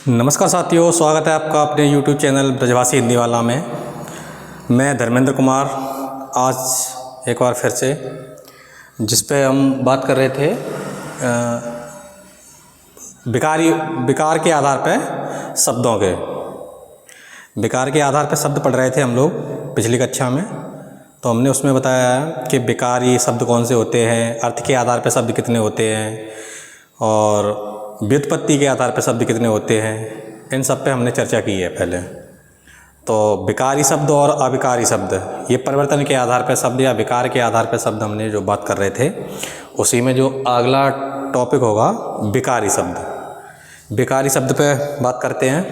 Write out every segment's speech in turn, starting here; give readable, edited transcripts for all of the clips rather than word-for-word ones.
नमस्कार साथियों, स्वागत है आपका अपने YouTube चैनल ब्रजभाषी हिंदी वाला में। मैं धर्मेंद्र कुमार आज एक बार फिर से जिस पे हम बात कर रहे थे विकार के आधार पे शब्दों के विकार के आधार पे शब्द पढ़ रहे थे हम लोग पिछली कक्षा में। तो हमने उसमें बताया कि विकारी शब्द कौन से होते हैं, अर्थ के आधार पे शब्द कितने होते हैं और व्युत्पत्ति के आधार पर शब्द कितने होते हैं। इन सब पे हमने चर्चा की है पहले। तो विकारी शब्द और अविकारी शब्द, ये परिवर्तन के आधार पर शब्द या विकार के आधार पर शब्द हमने जो बात कर रहे थे, उसी में जो अगला टॉपिक होगा विकारी शब्द। विकारी शब्द पे बात करते हैं।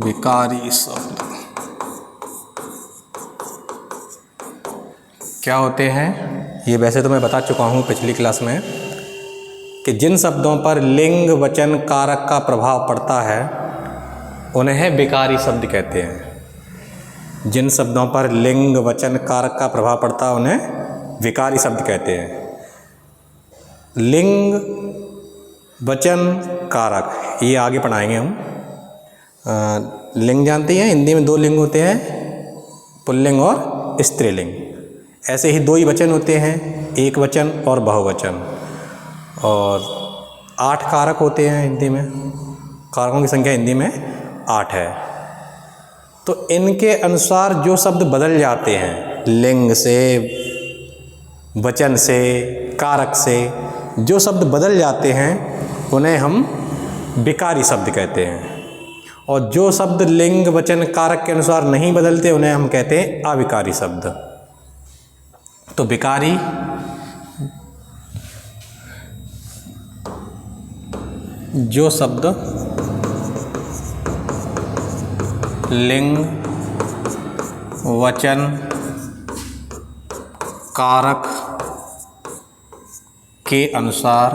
विकारी शब्द क्या होते हैं, ये वैसे तो मैं बता चुका हूँ पिछली क्लास में कि जिन शब्दों पर लिंग वचन कारक का प्रभाव पड़ता है उन्हें विकारी शब्द कहते हैं। जिन शब्दों पर लिंग वचन कारक का प्रभाव पड़ता है उन्हें विकारी शब्द कहते हैं। लिंग वचन कारक ये आगे पढ़ाएंगे हम। लिंग जानते हैं, हिंदी में दो लिंग होते हैं, पुल्लिंग और स्त्रीलिंग। ऐसे ही दो ही वचन होते हैं, एक वचन और बहुवचन। और 8 कारक होते हैं हिंदी में, कारकों की संख्या हिंदी में 8 है। तो इनके अनुसार जो शब्द बदल जाते हैं, लिंग से, वचन से, कारक से जो शब्द बदल जाते हैं उन्हें हम विकारी शब्द कहते हैं। और जो शब्द लिंग वचन कारक के अनुसार नहीं बदलते उन्हें हम कहते हैं अविकारी शब्द। तो विकारी जो शब्द लिंग वचन कारक के अनुसार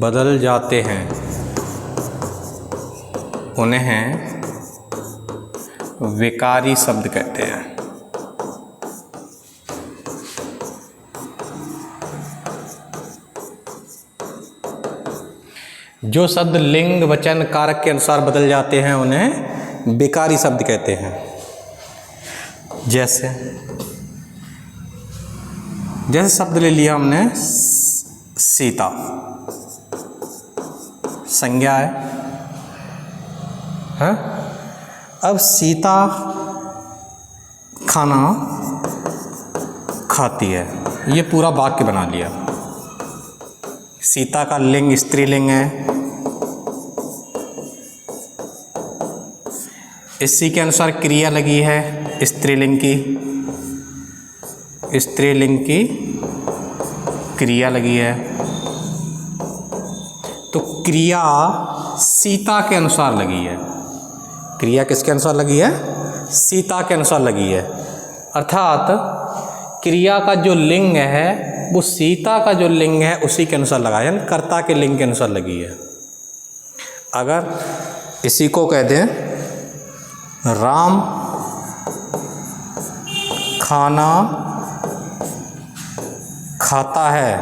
बदल जाते हैं, उन्हें विकारी शब्द कहते हैं। जो शब्द लिंग वचन कारक के अनुसार बदल जाते हैं उन्हें विकारी शब्द कहते हैं। जैसे शब्द ले लिया हमने सीता, संज्ञा है। अब सीता खाना खाती है, ये पूरा वाक्य बना लिया। सीता का लिंग स्त्रीलिंग है, इसी के अनुसार क्रिया लगी है स्त्रीलिंग की क्रिया लगी है। तो क्रिया सीता के अनुसार लगी है। क्रिया किसके अनुसार लगी है? सीता के अनुसार लगी है। अर्थात क्रिया का जो लिंग है वो सीता का जो लिंग है उसी के अनुसार लगा है, कर्ता के लिंग के अनुसार लगी है। अगर इसी को कह दें राम खाना खाता है,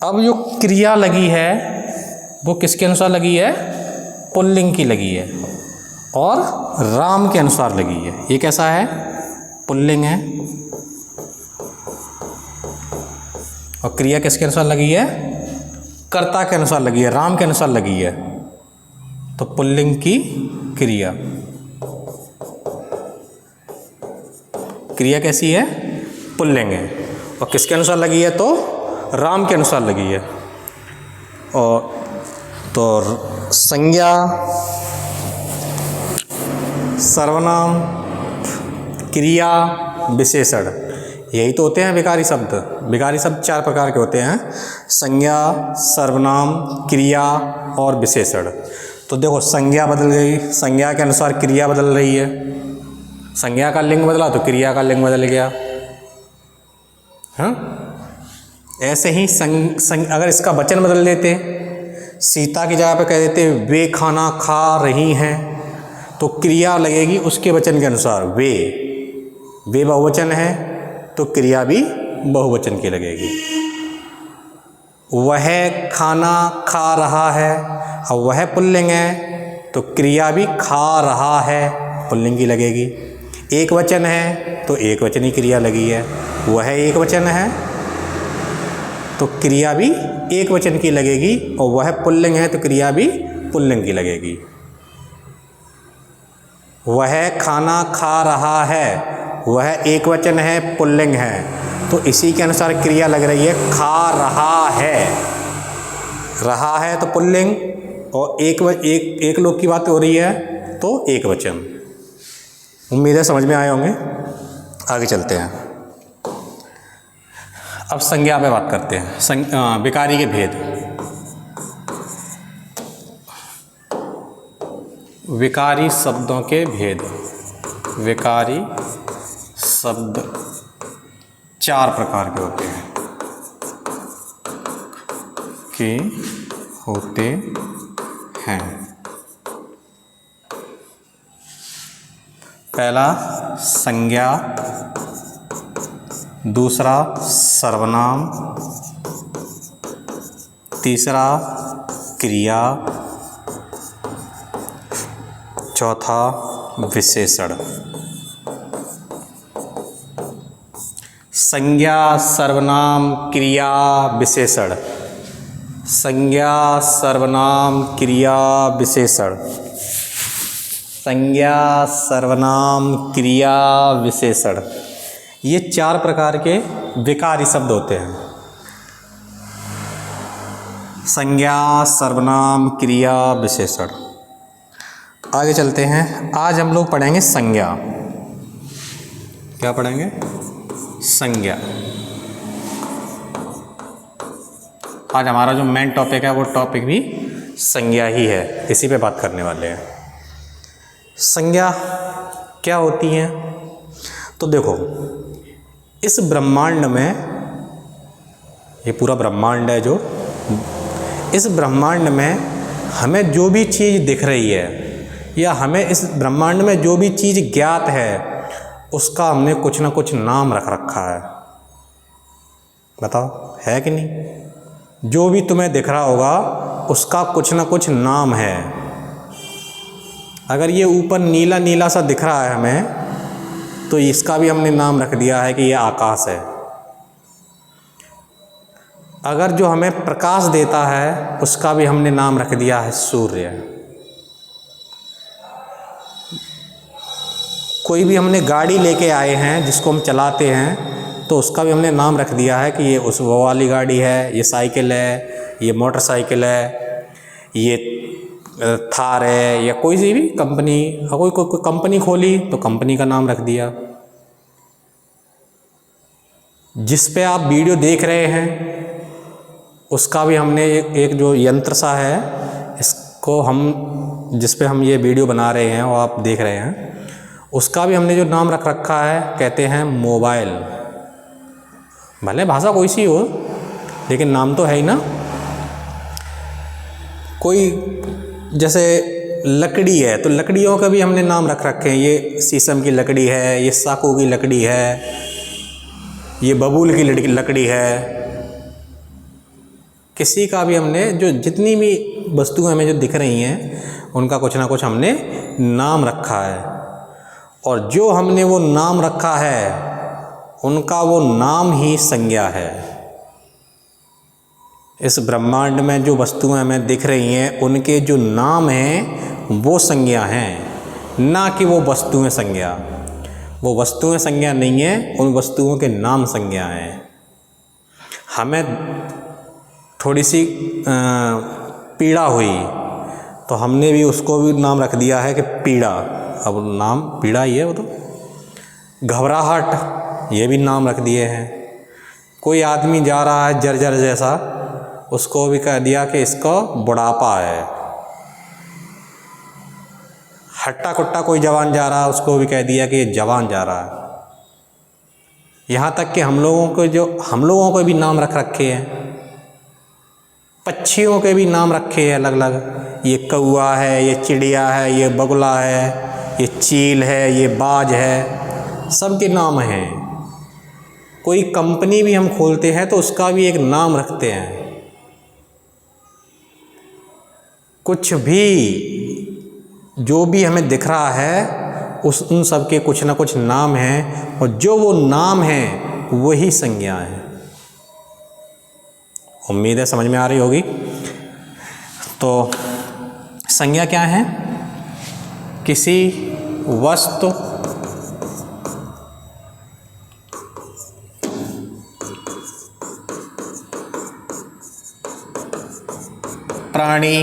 अब जो क्रिया लगी है वो किसके अनुसार लगी है? पुल्लिंग की लगी है और राम के अनुसार लगी है। ये कैसा है? पुल्लिंग है। और क्रिया किसके अनुसार लगी है? कर्ता के अनुसार लगी है, राम के अनुसार लगी है। तो पुल्लिंग की क्रिया कैसी है? पुल्लिंग है। और किसके अनुसार लगी है? तो राम के अनुसार लगी है। और तो संज्ञा, सर्वनाम, क्रिया, विशेषण, यही तो होते हैं विकारी शब्द। विकारी शब्द 4 प्रकार के होते हैं, संज्ञा, सर्वनाम, क्रिया और विशेषण। तो देखो संज्ञा बदल गई, संज्ञा के अनुसार क्रिया बदल रही है। संज्ञा का लिंग बदला तो क्रिया का लिंग बदल गया। हाँ, ऐसे ही अगर इसका वचन बदल देते, सीता की जगह पे कह देते वे खाना खा रही हैं, तो क्रिया लगेगी उसके वचन के अनुसार। वे बहुवचन है तो क्रिया भी बहुवचन की लगेगी। वह खाना खा रहा है, अब वह पुल्लिंग है तो क्रिया भी खा रहा है पुल्लिंग की लगेगी। एक वचन है तो एक वचनी क्रिया लगी है। वह एक वचन है तो क्रिया भी एक वचन की लगेगी, और वह पुल्लिंग है तो क्रिया भी पुल्लिंग की लगेगी। वह खाना खा रहा है, वह एक वचन है पुल्लिंग है, तो इसी के अनुसार क्रिया लग रही है खा रहा है। रहा है तो पुल्लिंग, और एक लोग की बात हो रही है तो एक वचन। उम्मीद है समझ में आए होंगे। आगे चलते हैं, अब संज्ञा पे बात करते हैं। विकारी के भेद। विकारी शब्दों के भेद। विकारी शब्द 4 प्रकार के होते हैं पहला संज्ञा, दूसरा सर्वनाम, तीसरा क्रिया, चौथा विशेषण। संज्ञा, सर्वनाम, क्रिया, विशेषण। संज्ञा, सर्वनाम, क्रिया, विशेषण। संज्ञा, सर्वनाम, क्रिया, विशेषण, ये 4 प्रकार के विकारी शब्द होते हैं। संज्ञा, सर्वनाम, क्रिया, विशेषण। आगे चलते हैं, आज हम लोग पढ़ेंगे संज्ञा। क्या पढ़ेंगे? संज्ञा। आज हमारा जो मेन टॉपिक है वो टॉपिक भी संज्ञा ही है, इसी पे बात करने वाले हैं। संज्ञा क्या होती हैं? तो देखो, इस ब्रह्मांड में, ये पूरा ब्रह्मांड है जो, इस ब्रह्मांड में हमें जो भी चीज़ दिख रही है, या हमें इस ब्रह्मांड में जो भी चीज़ ज्ञात है, उसका हमने कुछ ना कुछ नाम रख रखा है। बताओ, है कि नहीं? जो भी तुम्हें दिख रहा होगा उसका कुछ ना कुछ नाम है। अगर ये ऊपर नीला नीला सा दिख रहा है हमें, तो इसका भी हमने नाम रख दिया है कि ये आकाश है। अगर जो हमें प्रकाश देता है उसका भी हमने नाम रख दिया है सूर्य। कोई भी हमने गाड़ी लेके आए हैं जिसको हम चलाते हैं, तो उसका भी हमने नाम रख दिया है कि ये वो वाली गाड़ी है, ये साइकिल है, ये मोटरसाइकिल है, ये थार है, या कोई सी भी कंपनी, कोई कंपनी खोली तो कंपनी का नाम रख दिया। जिस पे आप वीडियो देख रहे हैं उसका भी हमने एक जो यंत्र सा है, इसको हम, जिस पे हम ये वीडियो बना रहे हैं और आप देख रहे हैं, उसका भी हमने जो नाम रख रखा है, कहते हैं मोबाइल। भले भाषा कोई सी हो, लेकिन नाम तो है ही ना। कोई जैसे लकड़ी है, तो लकड़ियों का भी हमने नाम रख रखे हैं। ये शीशम की लकड़ी है, ये साखू की लकड़ी है, ये बबूल की लकड़ी है। किसी का भी हमने, जो जितनी भी वस्तुएं हमें जो दिख रही हैं, उनका कुछ ना कुछ हमने नाम रखा है। और जो हमने वो नाम रखा है, उनका वो नाम ही संज्ञा है। इस ब्रह्मांड में जो वस्तुएं हमें दिख रही हैं, उनके जो नाम हैं वो संज्ञा हैं, ना कि वो वस्तुएं संज्ञा। वो वस्तुएं संज्ञा नहीं है, उन वस्तुओं के नाम संज्ञा हैं। हमें थोड़ी सी पीड़ा हुई तो हमने भी उसको भी नाम रख दिया है कि पीड़ा। अब नाम पीड़ा ही है वो तो। घबराहट, ये भी नाम रख दिए हैं। कोई आदमी जा रहा है जर्जर जैसा, उसको भी कह दिया कि इसको बुढ़ापा है। हट्टा कुट्टा कोई जवान जा रहा है, उसको भी कह दिया कि ये जवान जा रहा है। यहाँ तक कि हम लोगों को भी नाम रख रखे हैं, पक्षियों के भी नाम रखे हैं अलग अलग। ये कौआ है, ये चिड़िया है, ये बगुला है, ये चील है, ये बाज है, सबके नाम हैं। कोई कंपनी भी हम खोलते हैं तो उसका भी एक नाम रखते हैं। कुछ भी जो भी हमें दिख रहा है उन सब के कुछ ना कुछ नाम हैं, और जो वो नाम हैं वही संज्ञा है। उम्मीद है समझ में आ रही होगी। तो संज्ञा क्या है? किसी वस्तु, प्राणी,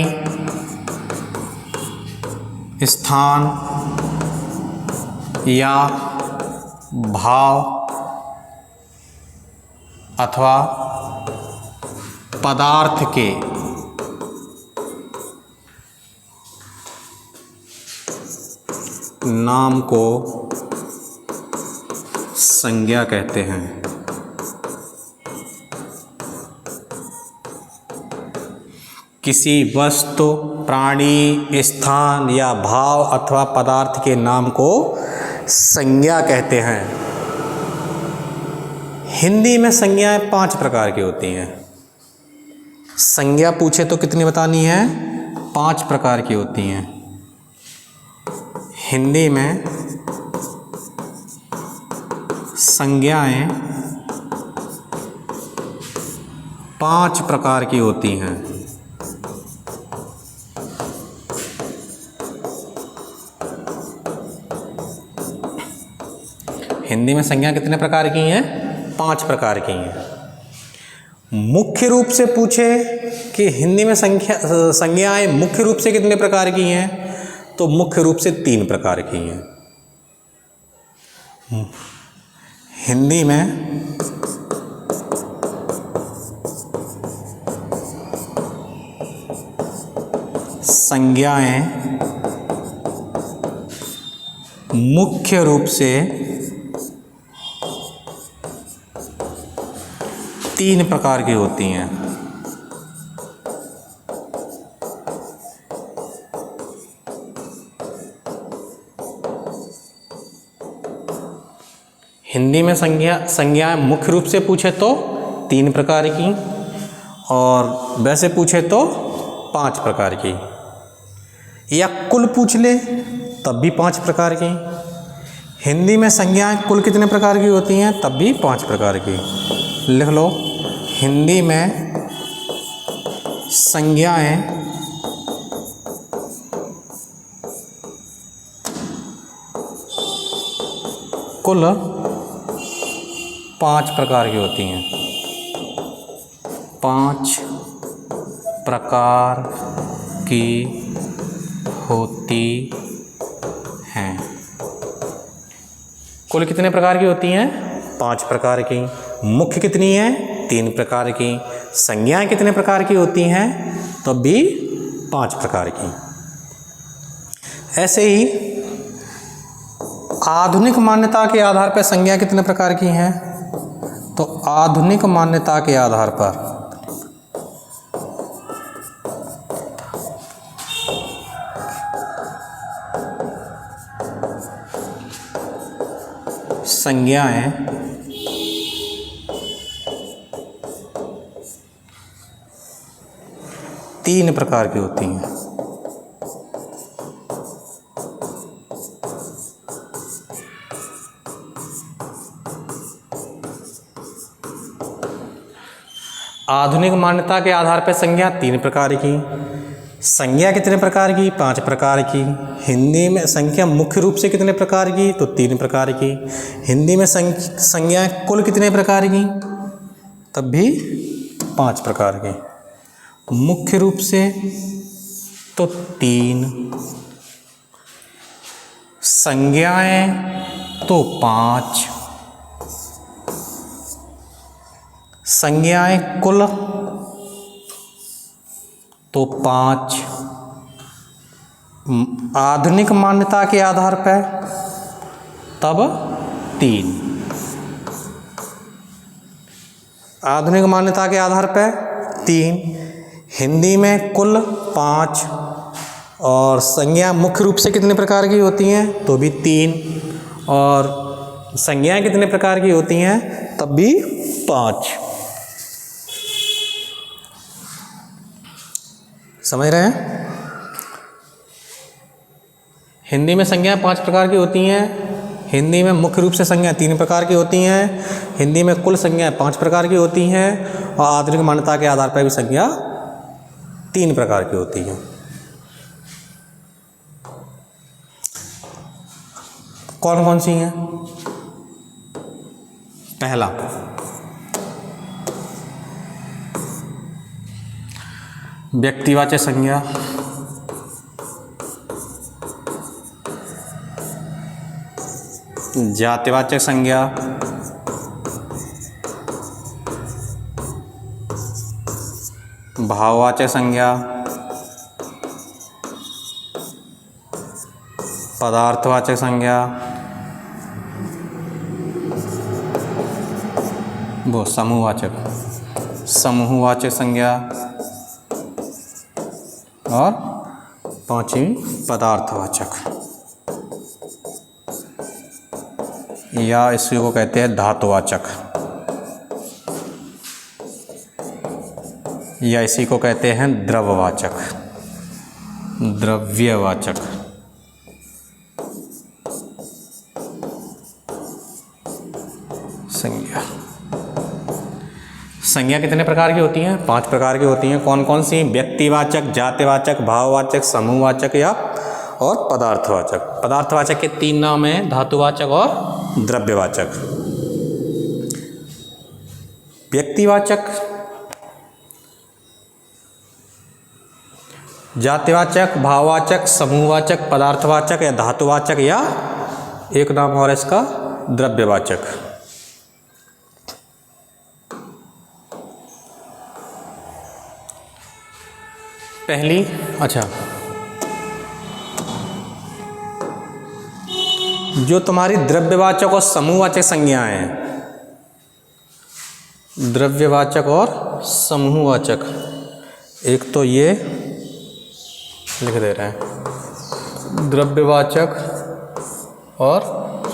स्थान या भाव अथवा पदार्थ के नाम को संज्ञा कहते हैं। किसी वस्तु, प्राणी, स्थान या भाव अथवा पदार्थ के नाम को संज्ञा कहते हैं। हिंदी में संज्ञाएं 5 प्रकार की होती हैं। संज्ञा पूछे तो कितनी बतानी है? 5 प्रकार की होती हैं। हिंदी में संज्ञाएं 5 प्रकार की होती हैं। हिंदी में संज्ञा कितने प्रकार की हैं? 5 प्रकार की हैं। मुख्य रूप से पूछे कि हिंदी में संज्ञाएं मुख्य रूप से कितने प्रकार की हैं, तो मुख्य रूप से 3 प्रकार की हैं। हिंदी में संज्ञाएं मुख्य रूप से 3 प्रकार की होती हैं। हिंदी में संज्ञाएं मुख्य रूप से पूछे तो 3 प्रकार की, और वैसे पूछे तो 5 प्रकार की, या कुल पूछ ले तब भी 5 प्रकार की। हिंदी में संज्ञाएं कुल कितने प्रकार की होती हैं, तब भी 5 प्रकार की। लिख लो, हिंदी में संज्ञाएं कुल 5 प्रकार की होती हैं। 5 प्रकार की होती हैं। कुल कितने प्रकार की होती हैं? 5 प्रकार की। मुख्य कितनी है? 3 प्रकार की। संज्ञाएं कितने प्रकार की होती हैं? तो भी 5 प्रकार की। ऐसे ही आधुनिक मान्यता के आधार पर संज्ञा कितने प्रकार की हैं? तो आधुनिक मान्यता के आधार पर संज्ञाएं 3 प्रकार की होती हैं। आधुनिक मान्यता के आधार पर संज्ञा 3 प्रकार की। संज्ञा कितने प्रकार की? 5 प्रकार की। हिंदी में संख्या मुख्य रूप से कितने प्रकार की? तो 3 प्रकार की। हिंदी में संज्ञा कुल कितने प्रकार की? तब भी 5 प्रकार की। मुख्य रूप से तो 3, संज्ञाएं तो 5, संज्ञाएं कुल तो 5, आधुनिक मान्यता के आधार पर तब 3। आधुनिक मान्यता के आधार पर 3, हिंदी में कुल 5, और संज्ञा मुख्य रूप से कितने प्रकार की होती हैं, तो भी 3, और संज्ञाएं कितने प्रकार की होती हैं, तब भी 5। समझ रहे हैं? हिंदी में संज्ञाएं 5 प्रकार की होती हैं, हिंदी में मुख्य रूप से संज्ञा 3 प्रकार की होती हैं, हिंदी में कुल संज्ञाएं 5 प्रकार की होती हैं, और आधुनिक मान्यता के आधार पर भी संज्ञा 3 प्रकार की होती हैं। कौन कौन सी हैं? पहला, व्यक्तिवाचक संज्ञा, जातिवाचक संज्ञा, भाववाचक संज्ञा, पदार्थवाचक संज्ञा, वो समूहवाचक संज्ञा, और 5वीं पदार्थवाचक, या इसी को कहते हैं धातुवाचक, या इसी को कहते हैं द्रव्यवाचक, द्रव्यवाचक। संज्ञा कितने प्रकार की होती हैं? 5 प्रकार की होती हैं। कौन कौन सी? व्यक्तिवाचक, जातिवाचक, भाववाचक, समूहवाचक या और पदार्थवाचक। पदार्थवाचक के 3 नाम हैं, धातुवाचक और द्रव्यवाचक। व्यक्तिवाचक, जातिवाचक, भाववाचक, समूहवाचक, पदार्थवाचक या धातुवाचक, या एक नाम और इसका द्रव्यवाचक। पहली, अच्छा, जो तुम्हारी द्रव्यवाचक और समूहवाचक संज्ञाएं हैं, द्रव्यवाचक और समूहवाचक, एक तो ये लिख दे रहे हैं, द्रव्यवाचक और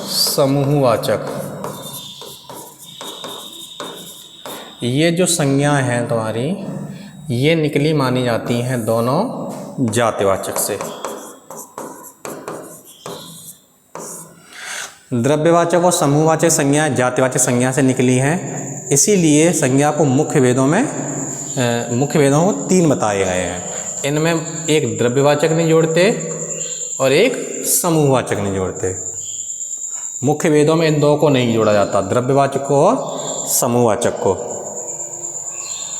समूहवाचक। ये जो संज्ञाएं हैं तुम्हारी, ये निकली मानी जाती हैं दोनों जातिवाचक से। द्रव्यवाचक और समूहवाचक संज्ञा जातिवाचक संज्ञा से निकली हैं, इसीलिए संज्ञा को मुख्य भेदों को 3 बताए गए हैं। इनमें एक द्रव्यवाचक नहीं जोड़ते और एक समूहवाचक नहीं जोड़ते। मुख्य भेदों में इन 2 को नहीं जोड़ा जाता, द्रव्यवाचक को और समूहवाचक को।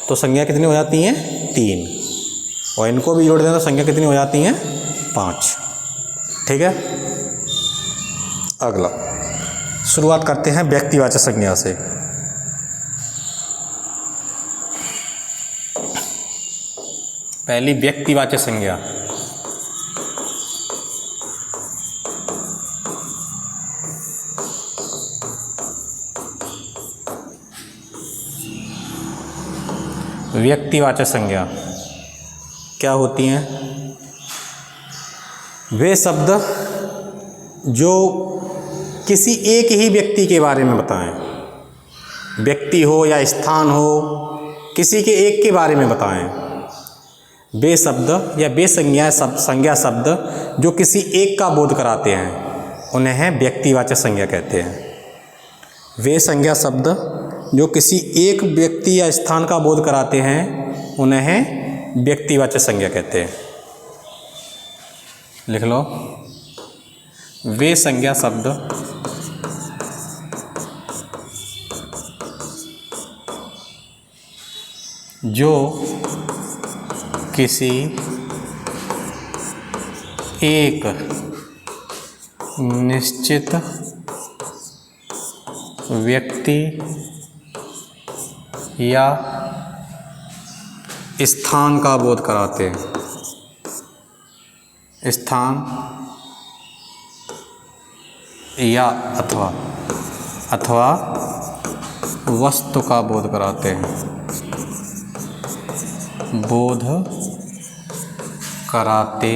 तो संज्ञा कितनी हो जाती हैं? 3, और इनको भी जोड़ दें तो संज्ञा कितनी हो जाती हैं? 5। ठीक है। अगला शुरुआत करते हैं व्यक्तिवाचक संज्ञा से। पहली व्यक्तिवाचक संज्ञा, व्यक्तिवाचक संज्ञा क्या होती हैं? वे शब्द जो किसी एक ही व्यक्ति के बारे में बताएं, व्यक्ति हो या स्थान हो, किसी के एक के बारे में बताएं। वे शब्द या वे संज्ञा शब्द जो किसी एक का बोध कराते हैं, उन्हें व्यक्तिवाचक संज्ञा कहते हैं। वे संज्ञा शब्द जो किसी एक व्यक्ति या स्थान का बोध कराते हैं, उन्हें व्यक्तिवाचक संज्ञा कहते हैं। लिख लो, वे संज्ञा शब्द जो किसी एक निश्चित व्यक्ति या स्थान का बोध कराते हैं। स्थान या अथवा वस्तु का बोध कराते हैं, बोध कराते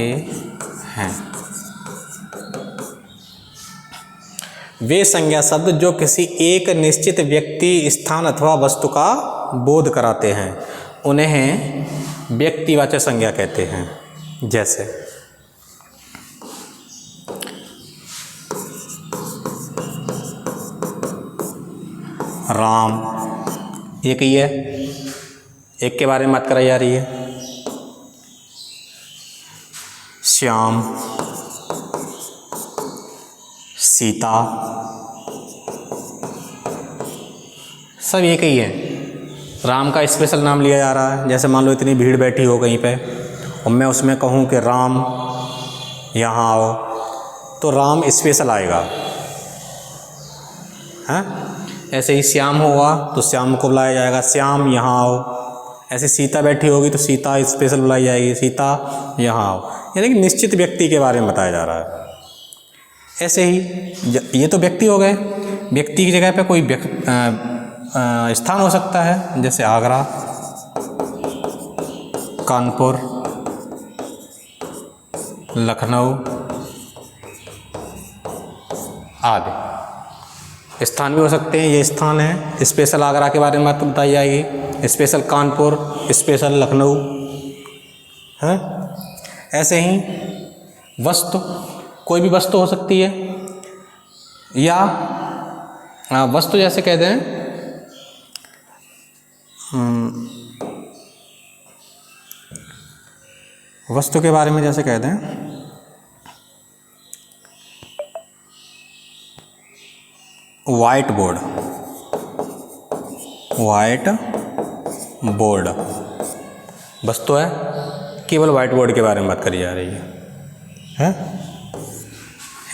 हैं। वे संज्ञा शब्द जो किसी एक निश्चित व्यक्ति, स्थान अथवा वस्तु का बोध कराते हैं उन्हें व्यक्तिवाचक संज्ञा कहते हैं। जैसे राम, एक ही है, एक के बारे में बात कराई जा रही है। श्याम, सीता, सब एक ही है। राम का स्पेशल नाम लिया जा रहा है। जैसे मान लो इतनी भीड़ बैठी हो कहीं पे और मैं उसमें कहूँ कि राम यहाँ आओ, तो राम स्पेशल आएगा, हैं? ऐसे ही श्याम होगा तो श्याम को बुलाया जाएगा, श्याम यहाँ आओ। ऐसे सीता बैठी होगी तो सीता स्पेशल बुलाई जाएगी, सीता यहाँ आओ। यानी कि निश्चित व्यक्ति के बारे में बताया जा रहा है। ऐसे ही ये तो व्यक्ति हो गए, व्यक्ति की जगह पे कोई स्थान हो सकता है, जैसे आगरा, कानपुर, लखनऊ आदि स्थान भी हो सकते हैं। ये स्थान है, स्पेशल आगरा के बारे में बात बताई जाएगी, स्पेशल कानपुर, स्पेशल लखनऊ है। ऐसे ही वस्तु, कोई भी वस्तु हो सकती है, या वस्तु जैसे कह दें वस्तु के बारे में जैसे कह दें व्हाइट बोर्ड, व्हाइट बोर्ड वस्तु है, केवल व्हाइट बोर्ड के बारे में बात करी जा रही है?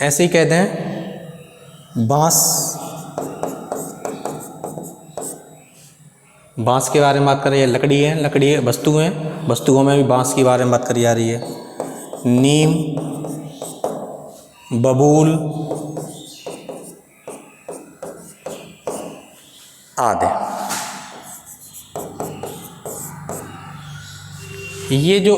ऐसे ही कह दें बांस, बांस के बारे में बात करें, लकड़ी है, लकड़ी है, वस्तु है, वस्तुओं में भी बांस के बारे में बात करी जा रही है। नीम, बबूल आदि। ये जो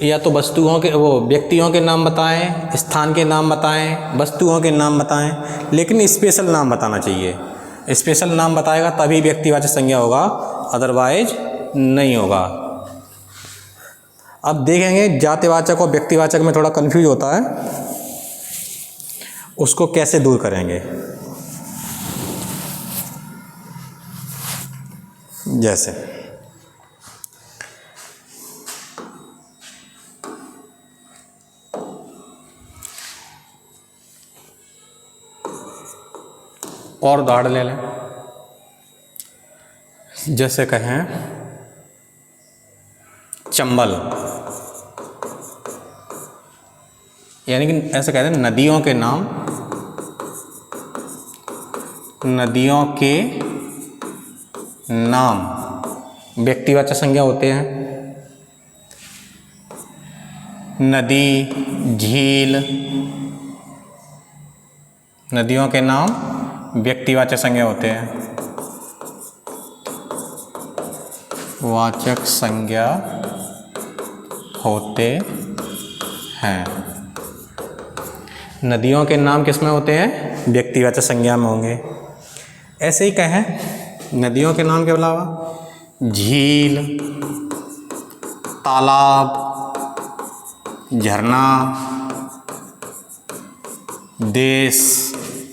या तो वस्तुओं के, वो व्यक्तियों के नाम बताएं, स्थान के नाम बताएं, वस्तुओं के नाम बताएं, लेकिन स्पेशल नाम बताना चाहिए। स्पेशल नाम बताएगा तभी व्यक्तिवाचक संज्ञा होगा, अदरवाइज नहीं होगा। अब देखेंगे जातिवाचक और व्यक्तिवाचक में थोड़ा कंफ्यूज होता है, उसको कैसे दूर करेंगे। जैसे और उदाहरण ले लें, जैसे कहें चंबल, यानी कि ऐसे कहते हैं नदियों के नाम, नदियों के नाम व्यक्तिवाचक संज्ञा होते हैं। नदी, झील, नदियों के नाम व्यक्तिवाचक संज्ञा होते हैं। वाचक संज्ञा होते हैं। नदियों के नाम किस में होते हैं? व्यक्तिवाचक संज्ञा में होंगे। ऐसे ही कहें नदियों के नाम के अलावा झील, तालाब, झरना, देश,